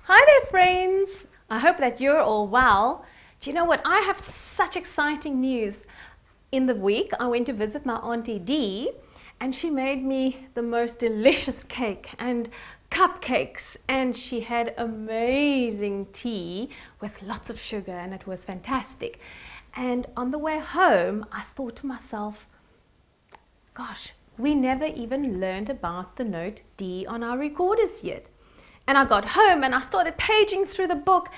Hi there, friends. I hope that you're all well. Do you know what? I have such exciting news. In the week, I went to visit my Auntie Dee, and she made me the most delicious cake and cupcakes, and she had amazing tea with lots of sugar, and it was fantastic. And on the way home, I thought to myself, gosh, we never even learned about the note D on our recorders yet. And I got home and I started paging through the book,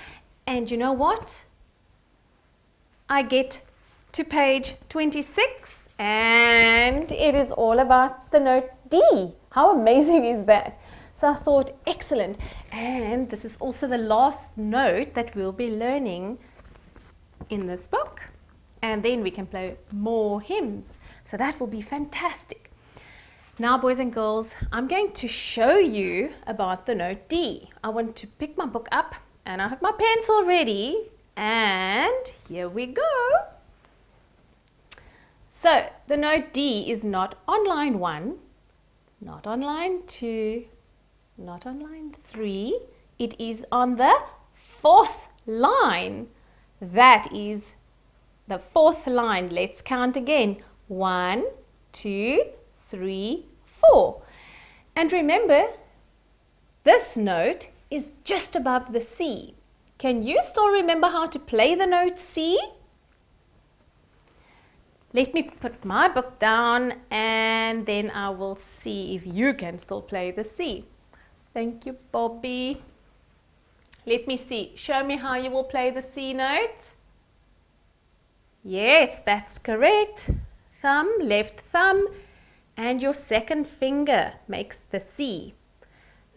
and you know what? I get to page 26 and it is all about the note D. How amazing is that? So I thought, excellent. And this is also the last note that we'll be learning in this book. And then we can play more hymns. So that will be fantastic. Now, boys and girls, I'm going to show you about the note D. I want to pick my book up and I have my pencil ready. And here we go. So the note D is not on line 1, not on line 2, not on line 3. It is on the 4th line. That is the 4th line. Let's count again. 1, 2, 3, 4. And remember, this note is just above the C. Can you still remember how to play the note C? Let me put my book down and then I will see if you can still play the C. Thank you, Bobby. Let me see. Show me how you will play the C note. Yes, that's correct. Thumb, left thumb, and your second finger makes the C.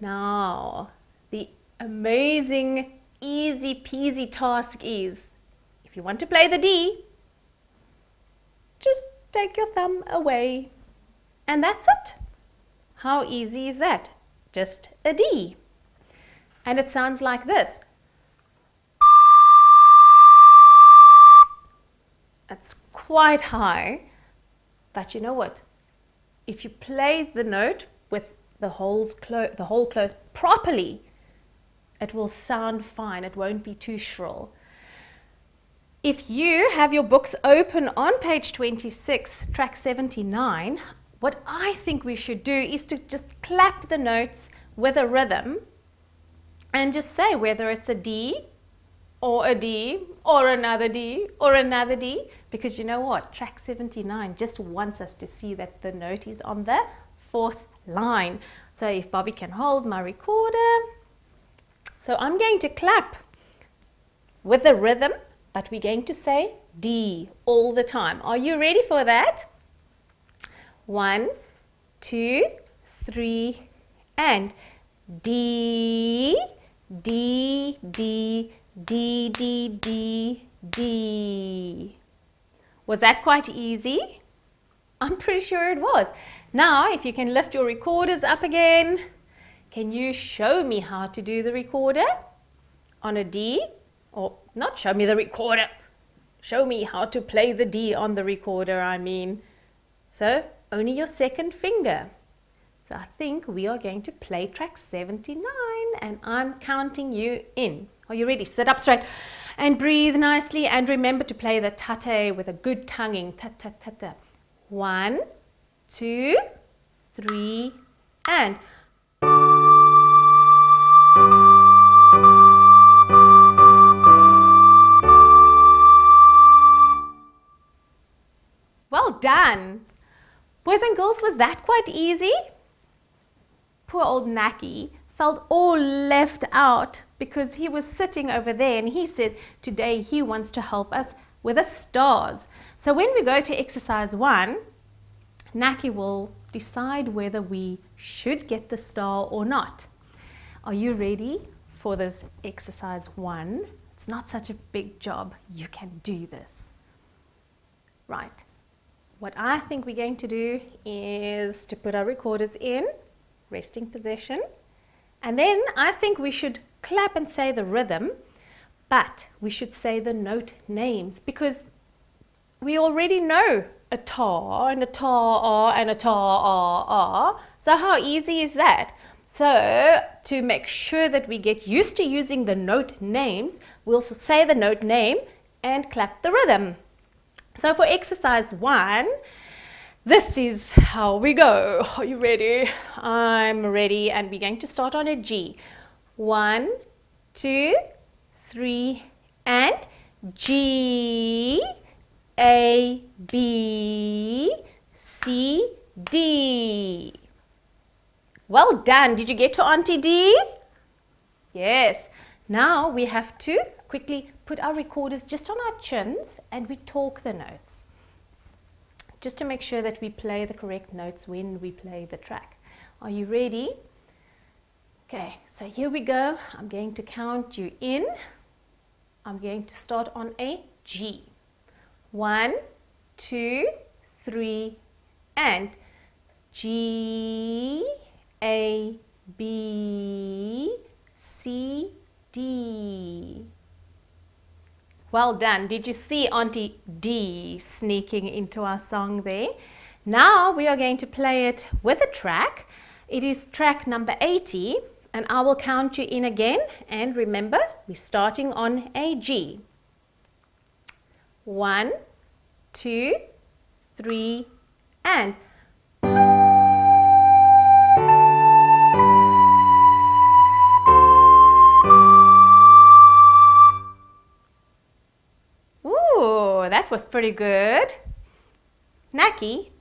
Now, the amazing, easy peasy task is, if you want to play the D, just take your thumb away. And that's it. How easy is that? Just a D. And it sounds like this. It's quite high, but you know what? If you play the note with the hole closed properly, it will sound fine. It won't be too shrill. If you have your books open on page 26, track 79, what I think we should do is to just clap the notes with a rhythm and just say whether it's a D or another D or another D, because you know what? Track 79 just wants us to see that the note is on the 4th line. So if Bobby can hold my recorder. So I'm going to clap with a rhythm, but we're going to say D all the time. Are you ready for that? 1, 2, 3, and D, D, D, D, D, D, D. Was that quite easy? I'm pretty sure it was. Now, if you can lift your recorders up again, can you show me how to do the recorder on a D? Or not show me the recorder. Show me how to play the D on the recorder, I mean. So, only your second finger. So I think we are going to play track 79 and I'm counting you in. Are you ready? Sit up straight and breathe nicely, and remember to play the tate with a good tonguing. Ta ta ta ta. 1, 2, 3, and well done. Boys and girls, was that quite easy? Poor old Naki felt all left out because he was sitting over there and he said today he wants to help us with the stars. So when we go to exercise 1, Naki will decide whether we should get the star or not. Are you ready for this exercise 1? It's not such a big job. You can do this. Right. What I think we're going to do is to put our recorders in resting position, and then I think we should clap and say the rhythm, but we should say the note names because we already know a ta and a ta and a ta. So how easy is that? So to make sure that we get used to using the note names, we'll say the note name and clap the rhythm. So for exercise 1, this is how we go. Are you ready? I'm ready, and we're going to start on a G. 1, 2, 3, and G, A, B, C, D. Well done. Did you get to Auntie D? Yes. Now we have to quickly put our recorders just on our chins and we talk the notes, just to make sure that we play the correct notes when we play the track. Are you ready? Okay, so here we go. I'm going to count you in. I'm going to start on a G. 1, 2, 3, and G, A, B, C, D. Well done. Did you see Auntie D sneaking into our song there? Now we are going to play it with a track. It is track number 80, and I will count you in again. And remember, we're starting on a G. 1, 2, 3, and that was pretty good. Naki,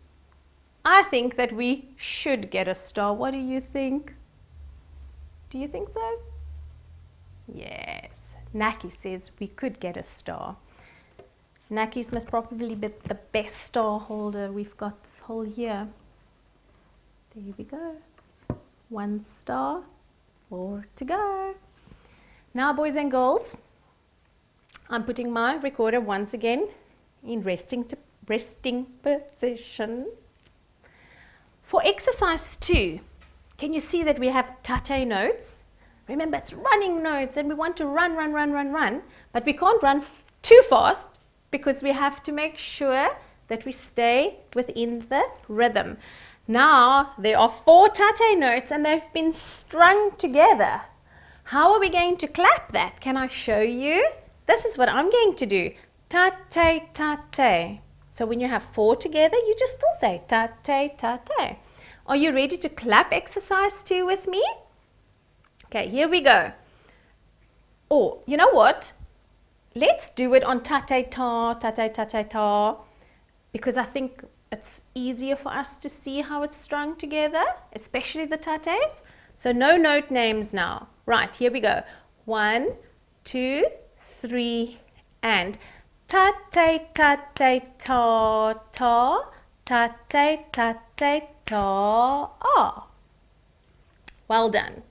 I think that we should get a star. What do you think? Do you think so? Yes. Naki says we could get a star. Naki's must probably be the best star holder we've got this whole year. There we go. 1 star, 4 to go. Now, boys and girls, I'm putting my recorder once again in resting position. For exercise 2, can you see that we have tate notes? Remember, it's running notes and we want to run, but we can't run too fast because we have to make sure that we stay within the rhythm. Now, there are 4 tate notes and they've been strung together. How are we going to clap that? Can I show you? This is what I'm going to do. Tate, tate. So when you have 4 together, you just still say tate, tate. Are you ready to clap exercise 2 with me? Okay, here we go. Oh, you know what? Let's do it on tate, ta, tate, tate, ta, because I think it's easier for us to see how it's strung together, especially the tates. So no note names now. Right, here we go. 1, 2, 3, and tate, tate, ta, ta, tate, tate, ta, ah. Well done.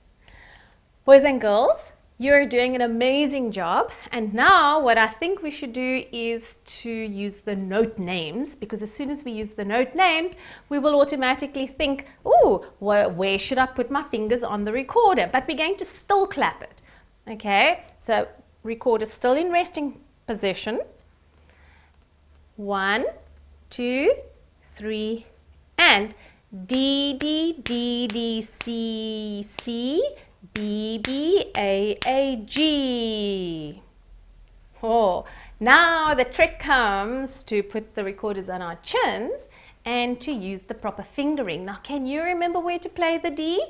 Boys and girls, you're doing an amazing job. And now what I think we should do is to use the note names, because as soon as we use the note names, we will automatically think, oh, where should I put my fingers on the recorder? But we're going to still clap it. Okay, so recorder still in resting position. 1, 2, 3, and D, D, D, D, C, C, B, B, A, G. Oh, now the trick comes to put the recorders on our chins and to use the proper fingering. Now, can you remember where to play the D?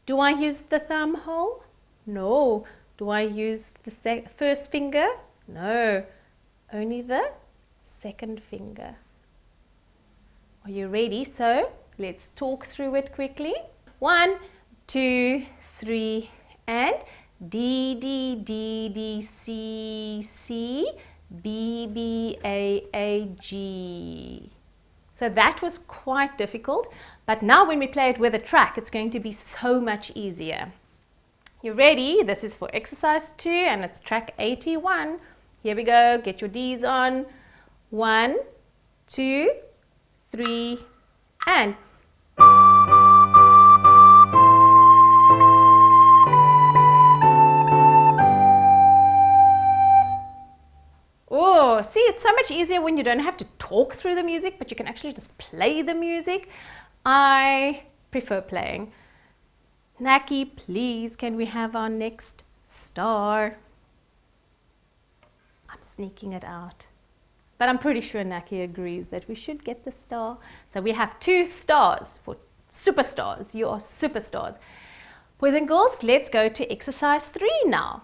Do I use the thumb hole? No. Do I use the first finger? No. Only the second finger. Are you ready? So let's talk through it quickly. 1, 2, 3, and D, D, D, D, C, C, B, B, A, G. So that was quite difficult, but now when we play it with a track, it's going to be so much easier. You ready? This is for exercise 2 and it's track 81. Here we go. Get your D's on. 1, 2, 3, and oh, see, it's so much easier when you don't have to talk through the music, but you can actually just play the music. I prefer playing. Naki, please, can we have our next star? I'm sneaking it out. But I'm pretty sure Naki agrees that we should get the star. So we have 2 stars for superstars. You are superstars. Boys and girls, let's go to exercise 3 now.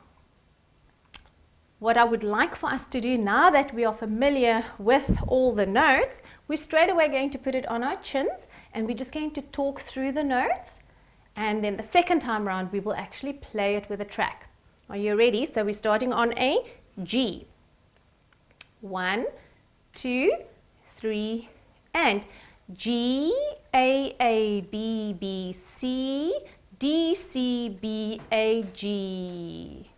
What I would like for us to do now that we are familiar with all the notes, we're straight away going to put it on our chins and we're just going to talk through the notes. And then the second time round, we will actually play it with a track. Are you ready? So we're starting on a G. 1, 2, 3, and G, A, B, B, C, D, C, B, A, G.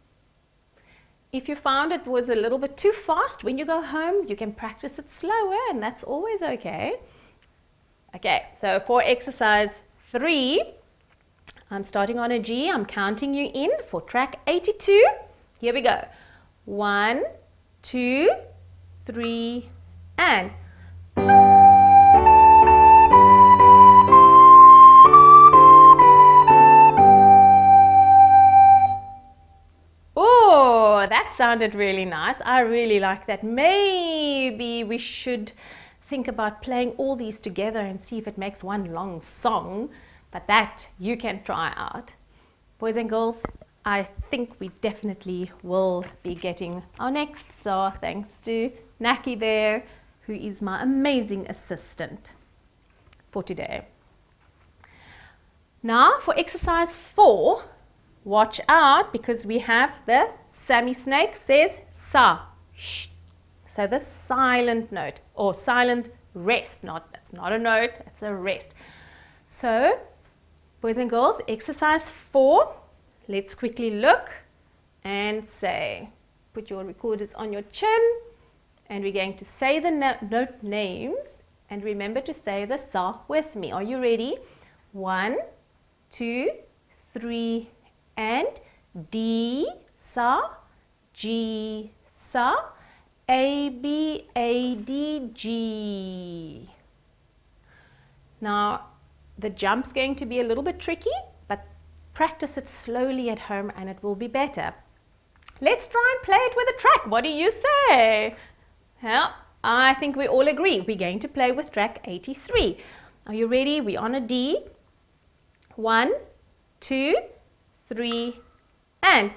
If you found it was a little bit too fast, when you go home, you can practice it slower, and that's always okay. Okay, so for exercise 3, I'm starting on a G. I'm counting you in for track 82. Here we go. 1, 2, 3, and. Oh, that sounded really nice. I really like that. Maybe we should think about playing all these together and see if it makes one long song. But that you can try out. Boys and girls, I think we definitely will be getting our next star thanks to Naki there, who is my amazing assistant for today. Now for exercise 4, watch out because we have the Sammy Snake says sa, sh. So the silent note or silent rest. That's not a note, it's a rest. So boys and girls, exercise 4, let's quickly look and say, put your recorders on your chin and we're going to say the note names and remember to say the sa with me. Are you ready? 1, 2, 3, and D, sa, G, sa, A, B, A, D, G. Now, the jump's going to be a little bit tricky, but practice it slowly at home and it will be better. Let's try and play it with a track. What do you say? Well, I think we all agree. We're going to play with track 83. Are you ready? We're on a D. 1, 2, 3, and.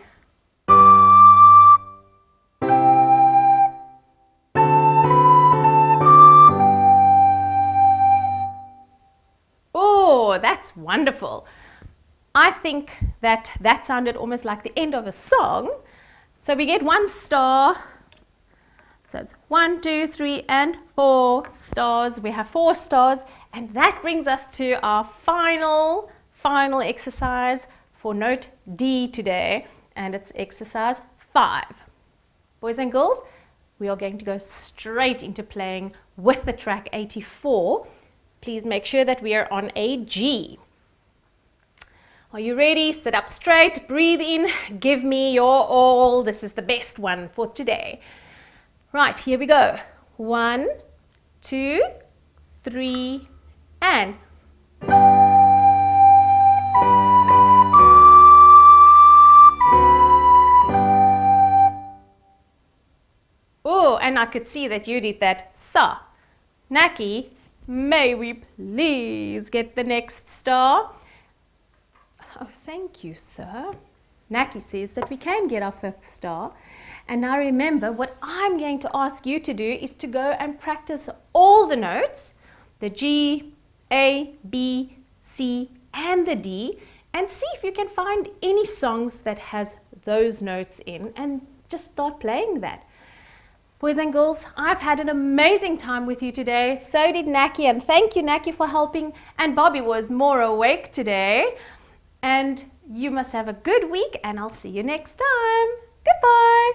Oh, that's wonderful. I think that sounded almost like the end of a song. So we get 1 star. So it's 1, 2, 3, and 4 stars. We have 4 stars. And that brings us to our final exercise for note D today. And it's exercise 5. Boys and girls, we are going to go straight into playing with the track 84. Please make sure that we are on a G. Are you ready? Sit up straight, breathe in, give me your all. This is the best one for today. Right, here we go. 1, 2, 3, and. Oh, and I could see that you did that sa. Naki, may we please get the next star? Oh, thank you, sir. Naki says that we can get our 5th star. And now remember, what I'm going to ask you to do is to go and practice all the notes, the G, A, B, C, and the D, and see if you can find any songs that has those notes in and just start playing that. Boys and girls, I've had an amazing time with you today. So did Naki, and thank you, Naki, for helping. And Bobby was more awake today. And you must have a good week, and I'll see you next time. Goodbye.